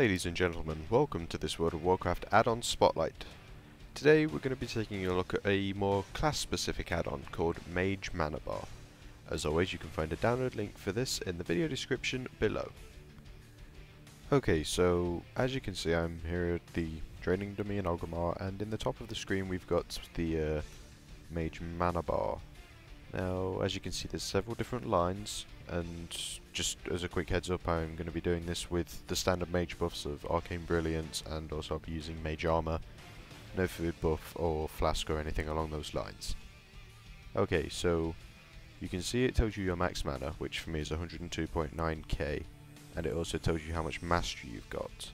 Ladies and gentlemen, welcome to this World of Warcraft add-on Spotlight. Today we're going to be taking a look at a more class-specific add-on called MageManaBar. As always, you can find a download link for this in the video description below. Okay, so as you can see, I'm here at the training dummy in Orgrimmar, and in the top of the screen we've got the MageManaBar. Now, as you can see, there's several different lines, and just as a quick heads up, I'm going to be doing this with the standard mage buffs of Arcane Brilliance, and also I'll be using Mage Armor, no food buff or flask or anything along those lines. Okay, so you can see it tells you your max mana, which for me is 102.9k, and it also tells you how much mastery you've got.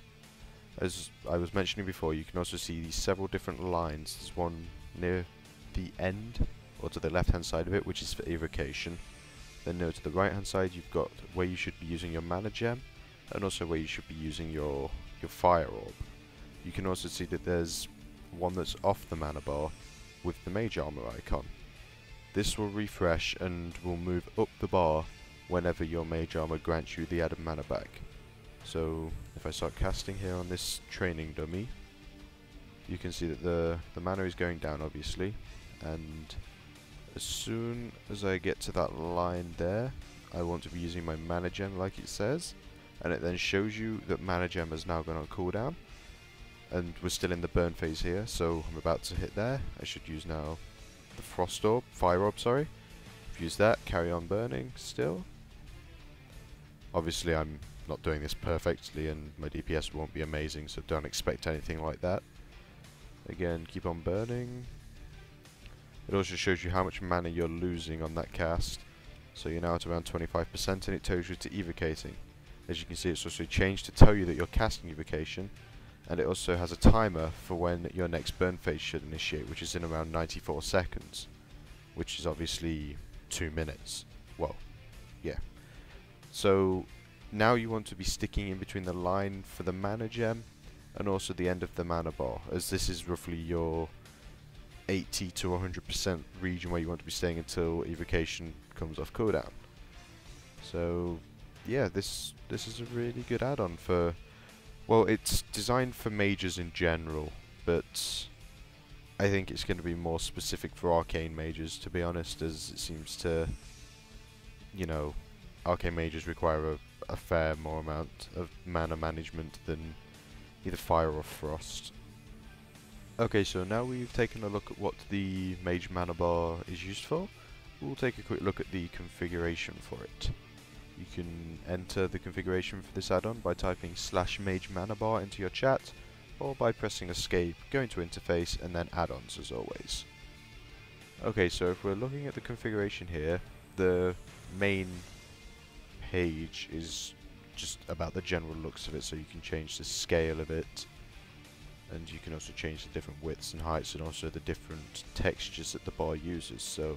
As I was mentioning before, you can also see these several different lines. There's one near the end, or to the left hand side of it, which is for evocation. Then near to the right hand side you've got where you should be using your mana gem, and also where you should be using your fire orb. You can also see that there's one that's off the mana bar with the mage armor icon. This will refresh and will move up the bar whenever your mage armor grants you the added mana back. So if I start casting here on this training dummy, you can see that the mana is going down obviously, and as soon as I get to that line there, I want to be using my mana gem like it says, and it then shows you that mana gem has now gone on cooldown, and we're still in the burn phase here, so I'm about to hit there. I should use now the frost orb, fire orb, sorry. Use that, carry on burning still. Obviously I'm not doing this perfectly and my DPS won't be amazing, so don't expect anything like that. Again, keep on burning. It also shows you how much mana you're losing on that cast. So you're now at around 25%, and it tells you to evocating. As you can see, it's also changed to tell you that you're casting evocation, and it also has a timer for when your next burn phase should initiate, which is in around 94 seconds, which is obviously 2 minutes. Well, yeah. So now you want to be sticking in between the line for the mana gem and also the end of the mana bar, as this is roughly your 80 to 100% region where you want to be staying until evocation comes off cooldown. So yeah, this is a really good add-on for, well, it's designed for mages in general, but I think it's going to be more specific for arcane mages, to be honest, as it seems to, you know, arcane mages require a fair more amount of mana management than either fire or frost. Okay, so now we've taken a look at what the MageManaBar is used for, we'll take a quick look at the configuration for it. You can enter the configuration for this add-on by typing /MageManaBar into your chat, or by pressing escape, going to interface, and then add-ons as always. Okay, so if we're looking at the configuration here, the main page is just about the general looks of it, so you can change the scale of it, and you can also change the different widths and heights, and also the different textures that the bar uses, so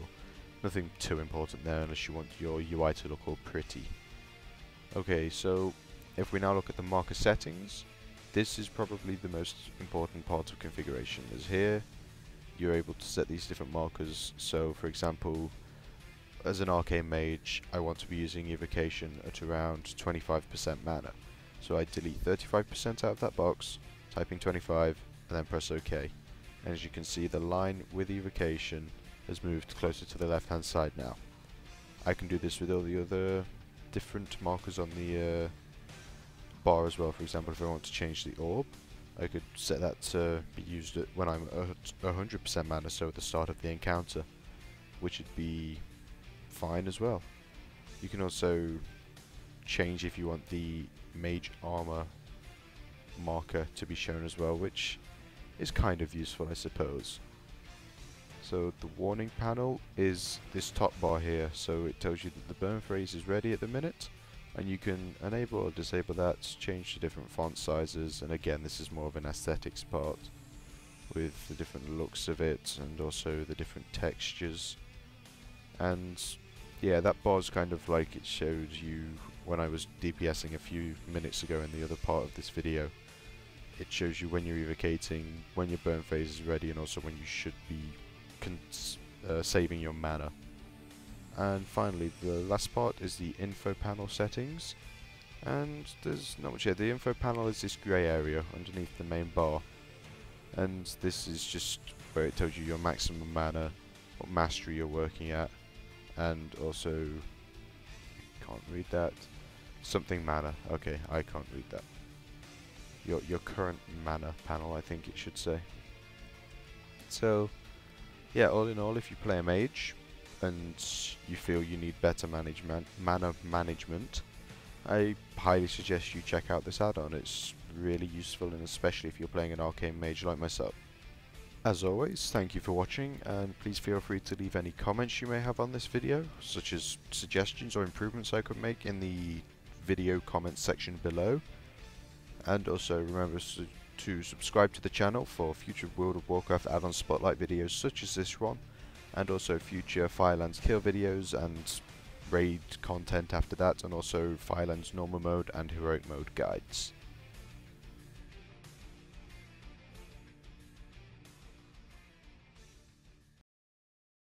nothing too important there unless you want your UI to look all pretty. Okay, so if we now look at the marker settings, this is probably the most important part of configuration, as here you're able to set these different markers. So for example, as an arcane mage, I want to be using evocation at around 25% mana, so I delete 35% out of that box, typing 25, and then press OK. And as you can see, the line with evocation has moved closer to the left hand side now. I can do this with all the other different markers on the bar as well. For example, if I want to change the orb, I could set that to be used at when I'm at 100% mana, so at the start of the encounter, which would be fine as well. You can also change if you want the mage armor marker to be shown as well, which is kind of useful, I suppose. So the warning panel is this top bar here, so it tells you that the burn phase is ready at the minute, and you can enable or disable that, change the different font sizes, and again this is more of an aesthetics part with the different looks of it and also the different textures. And yeah, that bar is kind of like it showed you when I was DPSing a few minutes ago in the other part of this video. It shows you when you're evocating, when your burn phase is ready, and also when you should be saving your mana. And finally, the last part is the info panel settings, And there's not much here. The info panel is this grey area underneath the main bar. And this is just where it tells you your maximum mana, what mastery you're working at, and also, can't read that, something mana. Okay, I can't read that. Your current mana panel, I think it should say. So, yeah, all in all, if you play a mage and you feel you need better mana management, I highly suggest you check out this add-on. It's really useful, and especially if you're playing an arcane mage like myself. As always, thank you for watching, and please feel free to leave any comments you may have on this video, such as suggestions or improvements I could make in the video comments section below. And also remember to subscribe to the channel for future World of Warcraft add-on spotlight videos such as this one, and also future Firelands kill videos and raid content after that, and also Firelands normal mode and heroic mode guides.